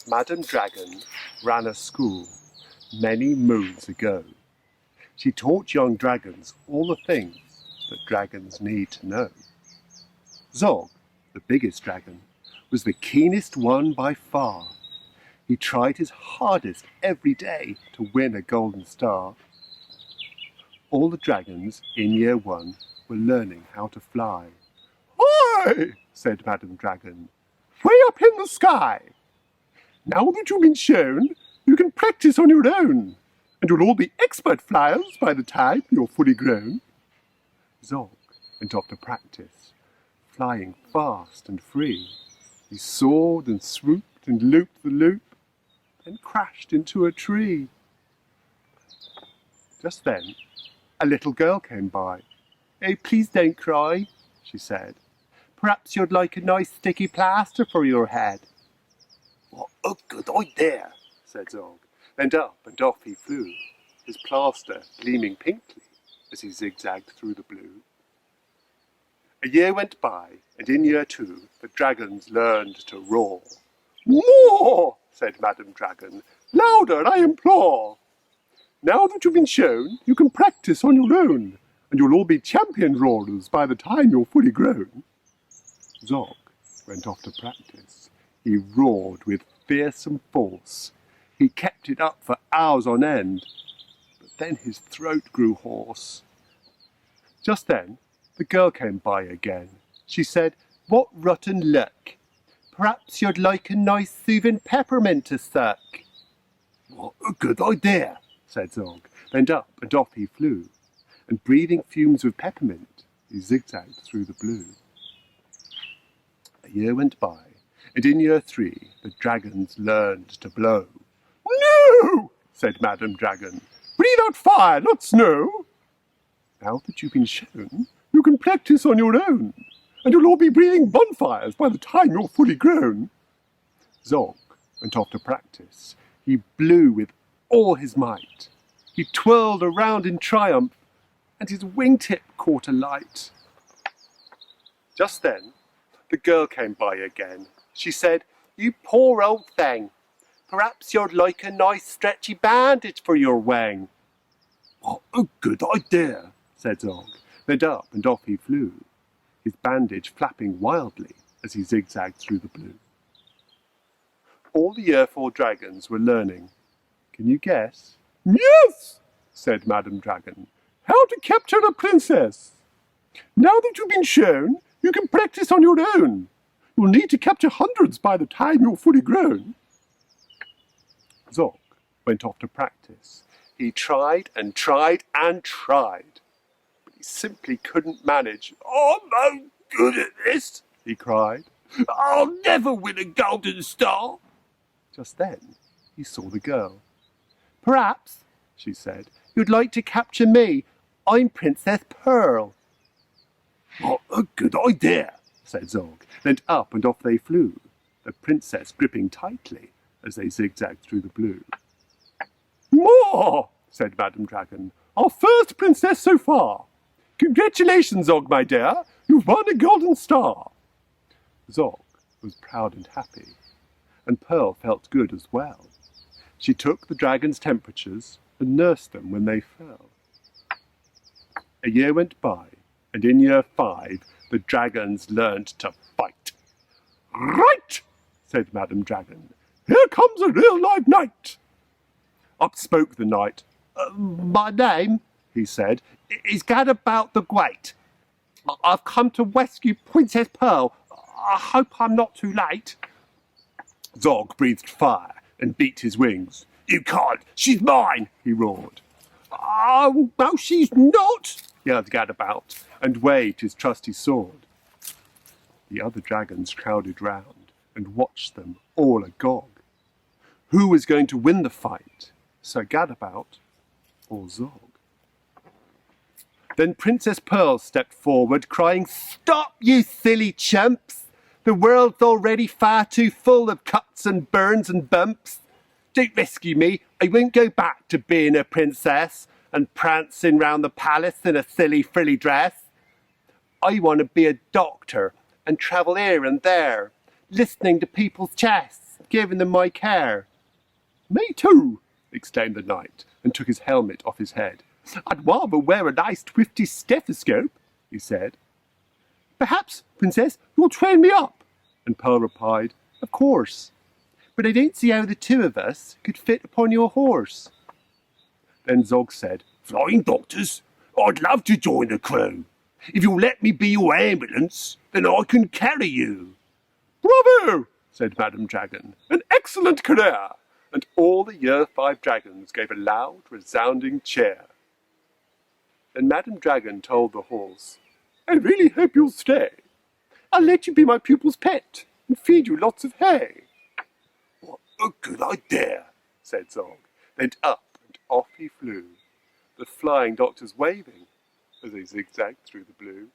Madam Dragon ran a school many moons ago. She taught young dragons all the things that dragons need to know. Zog, the biggest dragon, was the keenest one by far. He tried his hardest every day to win a golden star. All the dragons in year 1 were learning how to fly. "Hi!" said Madam Dragon, "way up in the sky. Now that you've been shown, you can practice on your own, and you'll all be expert flyers by the time you're fully grown." Zog went off to practice, flying fast and free. He soared and swooped and looped the loop, then crashed into a tree. Just then, a little girl came by. "Oh, please don't cry," she said. "Perhaps you'd like a nice sticky plaster for your head." "What a good idea," said Zog. Then up and off he flew, his plaster gleaming pinkly as he zigzagged through the blue. A year went by, and in year 2 the dragons learned to roar. "More!" said Madam Dragon. "Louder, I implore! Now that you've been shown, you can practice on your own, and you'll all be champion roarers by the time you're fully grown." Zog went off to practice. He roared with fearsome force. He kept it up for hours on end, but then his throat grew hoarse. Just then, the girl came by again. She said, "What rotten luck! Perhaps you'd like a nice soothing peppermint to suck." "What a good idea," said Zog. Then up and off he flew, and breathing fumes of peppermint, he zigzagged through the blue. A year went by, and in year 3 the dragons learned to blow. "No!" said Madam Dragon. "Breathe out fire, not snow. Now that you've been shown, you can practice on your own, and you'll all be breathing bonfires by the time you're fully grown." Zog went off to practice. He blew with all his might. He twirled around in triumph, and his wingtip caught alight. Just then, the girl came by again. She said, "You poor old thing, perhaps you'd like a nice stretchy bandage for your wang." "What a good idea," said Zog. Then up and off he flew, his bandage flapping wildly as he zigzagged through the blue. All the year 4 dragons were learning. Can you guess? "Yes," said Madam Dragon, "how to capture a princess. Now that you've been shown, you can practice on your own. You'll need to capture hundreds by the time you're fully grown." Zog went off to practice. He tried and tried and tried, but he simply couldn't manage. "I'm no good at this," he cried. "I'll never win a golden star." Just then he saw the girl. "Perhaps," she said, "you'd like to capture me. I'm Princess Pearl." "What a good idea," said Zog. Then up and off they flew, the princess gripping tightly as they zigzagged through the blue. "More!" said Madam Dragon. "Our first princess so far. Congratulations, Zog, my dear. You've won a golden star." Zog was proud and happy, and Pearl felt good as well. She took the dragons' temperatures and nursed them when they fell. A year went by, and in year 5 the dragons learned to fight. "Right," said Madam Dragon. "Here comes a real live knight." Up spoke the knight. "My name," he said, "is Gadabout the Great. I've come to rescue Princess Pearl. I hope I'm not too late." Zog breathed fire and beat his wings. "You can't! She's mine!" he roared. "Oh, no, she's not!" yelled Gadabout, and waved his trusty sword. The other dragons crowded round and watched them all agog. Who was going to win the fight, Sir Gadabout or Zog? Then Princess Pearl stepped forward, crying, "Stop, you silly chumps! The world's already far too full of cuts and burns and bumps. Don't rescue me. I won't go back to being a princess and prancing round the palace in a silly frilly dress. I want to be a doctor and travel here and there, listening to people's chests giving them my care. Me too, exclaimed the knight, and took his helmet off his head. I'd rather wear a nice twisty stethoscope, he said. Perhaps, Princess, you'll train me up, and Pearl replied, Of course, but I don't see how the two of us could fit upon your horse. Then Zog said, Flying Doctors, I'd love to join the crew. If you'll let me be your ambulance, then I can carry you. Bravo, said Madam Dragon, an excellent career. And all the Year 5 dragons gave a loud, resounding cheer. Then Madam Dragon told the horse, I really hope you'll stay. I'll let you be my pupil's pet and feed you lots of hay. What a good idea, said Zog. Then up and off he flew, the flying doctors waving as they zigzagged through the blue.